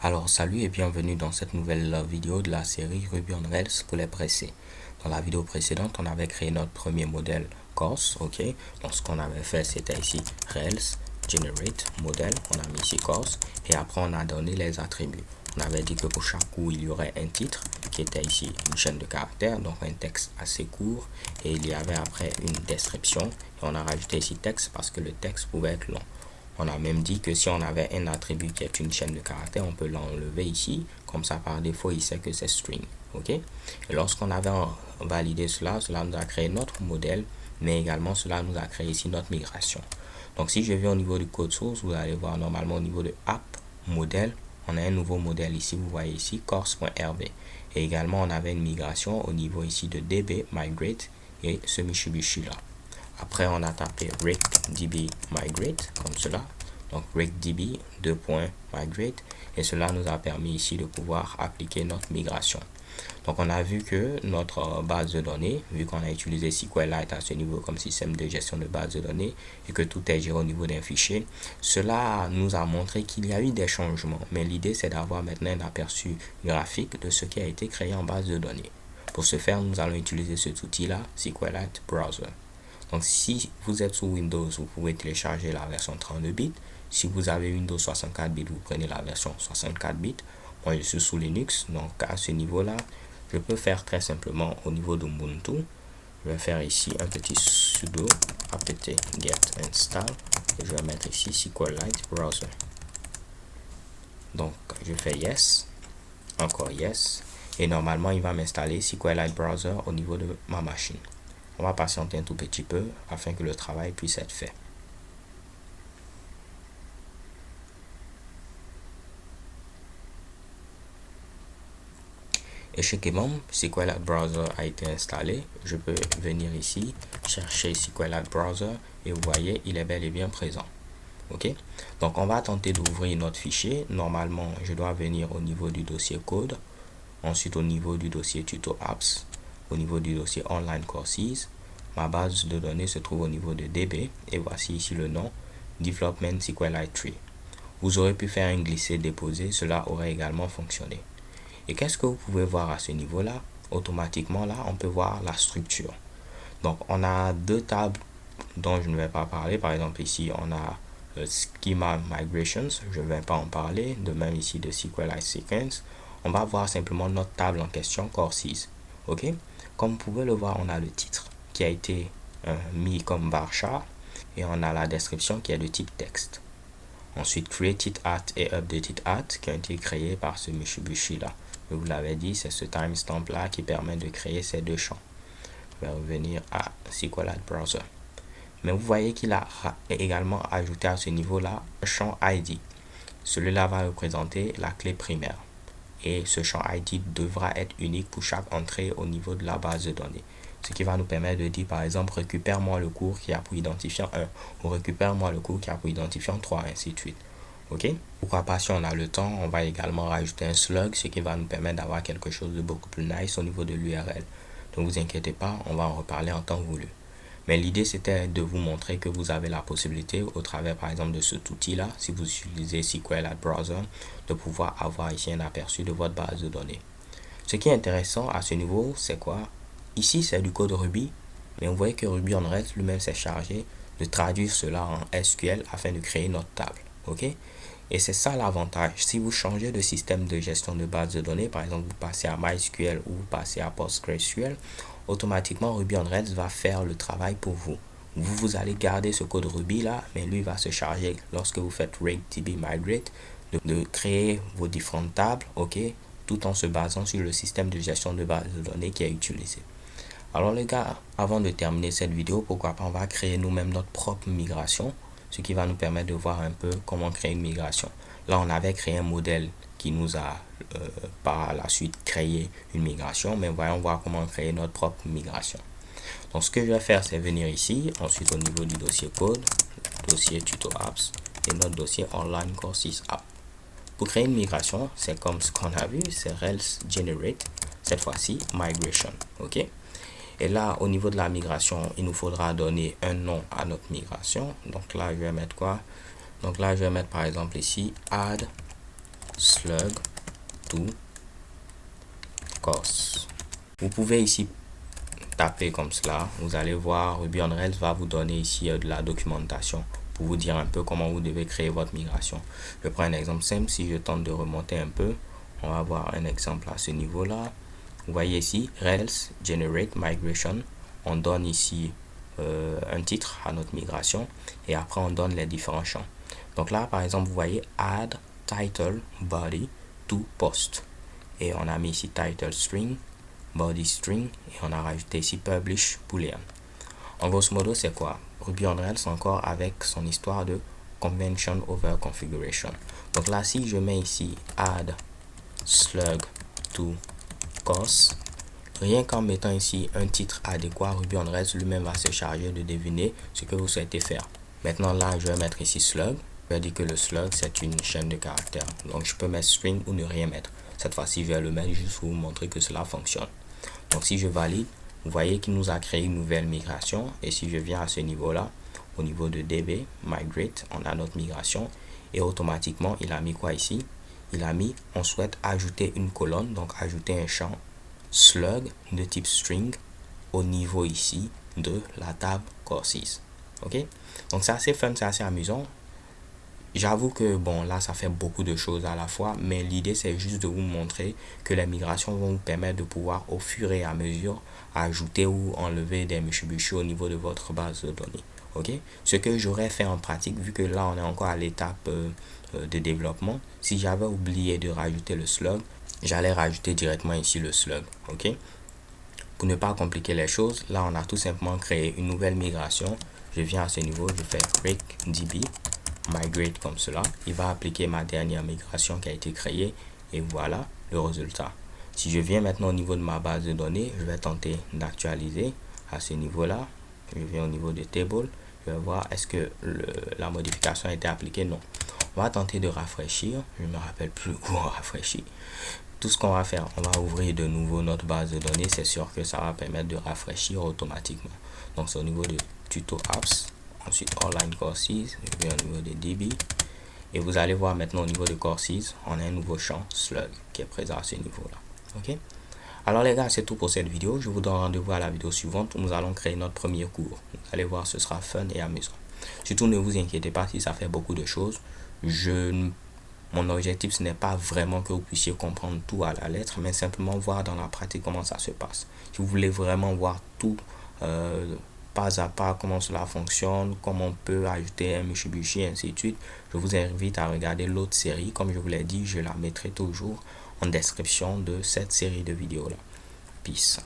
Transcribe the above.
Alors salut et bienvenue dans cette nouvelle vidéo de la série Ruby on Rails pour les pressés. Dans la vidéo précédente, on avait créé notre premier modèle course, ok. Donc ce qu'on avait fait, c'était ici Rails generate modèle, on a mis ici course et après on a donné les attributs. On avait dit que pour chaque coup il y aurait un titre qui était ici une chaîne de caractères, donc un texte assez court, et il y avait après une description et on a rajouté ici texte parce que le texte pouvait être long. On a même dit que si on avait un attribut qui est une chaîne de caractères, on peut l'enlever ici. Comme ça, par défaut, il sait que c'est string. Ok. Et lorsqu'on avait validé cela, cela nous a créé notre modèle, mais également cela nous a créé ici notre migration. Donc, si je vais au niveau du code source, vous allez voir normalement au niveau de app modèle, on a un nouveau modèle ici. Vous voyez ici course.rb. Et également, on avait une migration au niveau ici de db migrate et ce Mitsubishi là. Après, on a tapé rectdb migrate comme cela. Donc, rectdb migrate. Et cela nous a permis ici de pouvoir appliquer notre migration. Donc, on a vu que notre base de données, vu qu'on a utilisé SQLite à ce niveau comme système de gestion de base de données et que tout est géré au niveau d'un fichier, cela nous a montré qu'il y a eu des changements. Mais l'idée, c'est d'avoir maintenant un aperçu graphique de ce qui a été créé en base de données. Pour ce faire, nous allons utiliser cet outil-là, SQLite Browser. Donc, si vous êtes sous Windows, vous pouvez télécharger la version 32 bits. Si vous avez Windows 64 bits, vous prenez la version 64 bits. Moi, je suis sous Linux, donc à ce niveau-là, je peux faire très simplement au niveau d'Ubuntu. Je vais faire ici un petit sudo apt get install et je vais mettre ici SQLite Browser. Donc, je fais yes, encore yes, et normalement, il va m'installer SQLite Browser au niveau de ma machine. On va patienter un tout petit peu afin que le travail puisse être fait. Échec-ément, SQLite Browser a été installé. Je peux venir ici, chercher SQLite Browser et vous voyez, il est bel et bien présent. Ok, donc on va tenter d'ouvrir notre fichier. Normalement, je dois venir au niveau du dossier code, ensuite au niveau du dossier tuto apps, au niveau du dossier online courses. Ma base de données se trouve au niveau de DB et voici ici le nom Development SQLite Tree. Vous aurez pu faire un glisser-déposer, cela aurait également fonctionné. Et qu'est-ce que vous pouvez voir à ce niveau-là? Automatiquement, là, on peut voir la structure. Donc, on a deux tables dont je ne vais pas parler. Par exemple, ici, on a Schema Migrations. Je ne vais pas en parler. De même, ici, de SQLite Sequence. On va voir simplement notre table en question, Courses. OK? Comme vous pouvez le voir, on a le titre qui a été mis comme varchar et on a la description qui est de type texte. Ensuite, Created At et Updated At qui ont été créés par ce Mitsubishi là. Je vous l'avais dit, c'est ce timestamp là qui permet de créer ces deux champs. Je vais revenir à SQLite Browser. Mais vous voyez qu'il a également ajouté à ce niveau là un champ ID. Celui-là va représenter la clé primaire. Et ce champ ID devra être unique pour chaque entrée au niveau de la base de données. Ce qui va nous permettre de dire par exemple récupère-moi le cours qui a pour identifiant 1 ou récupère-moi le cours qui a pour identifiant 3, ainsi de suite. Ok? Pourquoi pas, si on a le temps, on va également rajouter un slug, ce qui va nous permettre d'avoir quelque chose de beaucoup plus nice au niveau de l'URL. Ne vous inquiétez pas, on va en reparler en temps voulu. Mais l'idée, c'était de vous montrer que vous avez la possibilité, au travers par exemple de cet outil-là, si vous utilisez SQLite Browser, de pouvoir avoir ici un aperçu de votre base de données. Ce qui est intéressant à ce niveau, c'est quoi? Ici, c'est du code Ruby, mais vous voyez que Ruby on Rails lui-même s'est chargé de traduire cela en SQL afin de créer notre table. Ok? Et c'est ça l'avantage. Si vous changez de système de gestion de base de données, par exemple, vous passez à MySQL ou vous passez à PostgreSQL, automatiquement Ruby on Rails va faire le travail pour vous. Vous allez garder ce code Ruby là, mais lui va se charger, lorsque vous faites rectdb migrate, de créer vos différentes tables, ok, tout en se basant sur le système de gestion de base de données qui est utilisé. Alors les gars, avant de terminer cette vidéo, pourquoi pas on va créer nous-mêmes notre propre migration, ce qui va nous permettre de voir un peu comment créer une migration. Là, on avait créé un modèle qui nous a par la suite créé une migration, mais voyons voir comment créer notre propre migration. Donc ce que je vais faire, c'est venir ici, ensuite au niveau du dossier code, dossier tuto apps et notre dossier online courses app. Pour créer une migration, c'est comme ce qu'on a vu, c'est Rails generate, cette fois-ci migration, ok. Et là, au niveau de la migration, il nous faudra donner un nom à notre migration. Donc là, je vais mettre quoi? Donc là, je vais mettre par exemple ici add slug to course. Vous pouvez ici taper comme cela. Vous allez voir, Ruby on Rails va vous donner ici de la documentation pour vous dire un peu comment vous devez créer votre migration. Je prends un exemple simple. Si je tente de remonter un peu, on va voir un exemple à ce niveau-là. Vous voyez ici, Rails Generate Migration. On donne ici un titre à notre migration et après on donne les différents champs. Donc là, par exemple, vous voyez Add Title Body to Post. Et on a mis ici Title String, Body String et on a rajouté ici Publish Boolean. En grosso modo, c'est quoi? Ruby on Rails encore avec son histoire de Convention over Configuration. Donc là, si je mets ici Add Slug to Course, rien qu'en mettant ici un titre adéquat, Ruby on Rails lui-même va se charger de deviner ce que vous souhaitez faire. Maintenant là, je vais mettre ici slug. Je vais dire que le slug c'est une chaîne de caractères. Donc je peux mettre string ou ne rien mettre. Cette fois-ci, je vais le mettre juste pour vous montrer que cela fonctionne. Donc si je valide, vous voyez qu'il nous a créé une nouvelle migration. Et si je viens à ce niveau-là, au niveau de DB, Migrate, on a notre migration. Et automatiquement, il a mis quoi ici? Il a mis, on souhaite ajouter une colonne, donc ajouter un champ slug de type string au niveau ici de la table courses. Ok, donc c'est assez fun, c'est assez amusant. J'avoue que bon, là ça fait beaucoup de choses à la fois, mais l'idée c'est juste de vous montrer que les migrations vont vous permettre de pouvoir au fur et à mesure ajouter ou enlever des Mitsubishi au niveau de votre base de données. Ok, ce que j'aurais fait en pratique, vu que là on est encore à l'étape de développement, si j'avais oublié de rajouter le slug, j'allais rajouter directement ici le slug. Ok, pour ne pas compliquer les choses, là on a tout simplement créé une nouvelle migration. Je viens à ce niveau, je fais break db migrate comme cela. Il va appliquer ma dernière migration qui a été créée et voilà le résultat. Si je viens maintenant au niveau de ma base de données, je vais tenter d'actualiser à ce niveau là. Je viens au niveau de table, je vais voir est-ce que la modification a été appliquée. Non, on va tenter de rafraîchir. Je ne me rappelle plus où on rafraîchit. Tout ce qu'on va faire, on va ouvrir de nouveau notre base de données. C'est sûr que ça va permettre de rafraîchir automatiquement. Donc c'est au niveau de tuto apps, ensuite online courses, je vais au niveau de DB et vous allez voir maintenant au niveau de courses, on a un nouveau champ slug qui est présent à ce niveau là. Ok, alors les gars, c'est tout pour cette vidéo. Je vous donne rendez-vous à la vidéo suivante où nous allons créer notre premier cours. Vous allez voir, ce sera fun et amusant. Surtout ne vous inquiétez pas si ça fait beaucoup de choses. Mon objectif, ce n'est pas vraiment que vous puissiez comprendre tout à la lettre, mais simplement voir dans la pratique comment ça se passe. Si vous voulez vraiment voir tout pas à pas, comment cela fonctionne, comment on peut ajouter un Mitsubishi, et ainsi de suite, je vous invite à regarder l'autre série. Comme je vous l'ai dit, je la mettrai toujours en description de cette série de vidéos là. Peace.